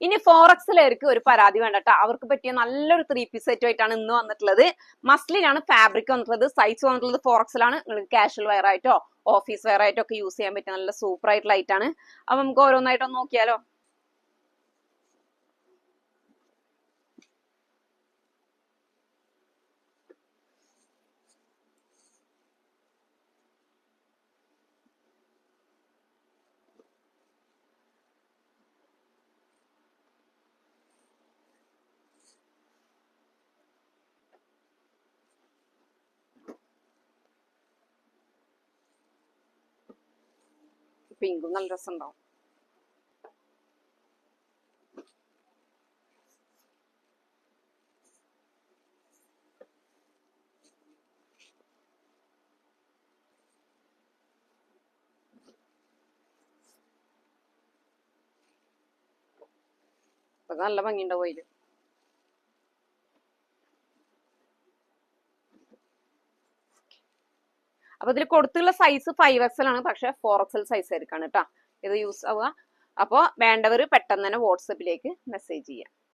ഇനി 4XL ഒരു പരാതി വേണ്ടട്ടോ. അവർക്ക് പറ്റിയ നല്ലൊരു 3-piece സെറ്റ് ആയിട്ടാണ് ഇന്ന് വന്നിട്ടുള്ളത്. മസ്ലിനാണ് ഫാബ്രിക് വന്നിട്ടുള്ളത്. സൈസ് വന്നിട്ടുള്ളത് 4XL ആണ്. നിങ്ങൾക്ക് കാഷ്വൽ വെയർ ആയിട്ടോ ഓഫീസ് വെയർ ആയിട്ടോ ഒക്കെ യൂസ് ചെയ്യാൻ പറ്റിയ നല്ല സൂപ്പർ ആയിട്ടുള്ള ലൈറ്റ് ആണ്. അപ്പൊ നമുക്ക് ഓരോന്നായിട്ടൊന്ന് നോക്കിയാലോ. പിങ്കും നല്ല രസമുണ്ടാവും. നല്ല ഭംഗിയുണ്ടാവും അതില്. അപ്പൊ ഇതിൽ കൊടുത്തുള്ള സൈസ് 5XL ആണ്. പക്ഷെ 4XL സൈസ് ആയിരിക്കാണ് കേട്ടോ ഇത് യൂസ് ആവുക. അപ്പോൾ വേണ്ടവർ പെട്ടെന്ന് തന്നെ വാട്സപ്പിലേക്ക് മെസ്സേജ് ചെയ്യാം.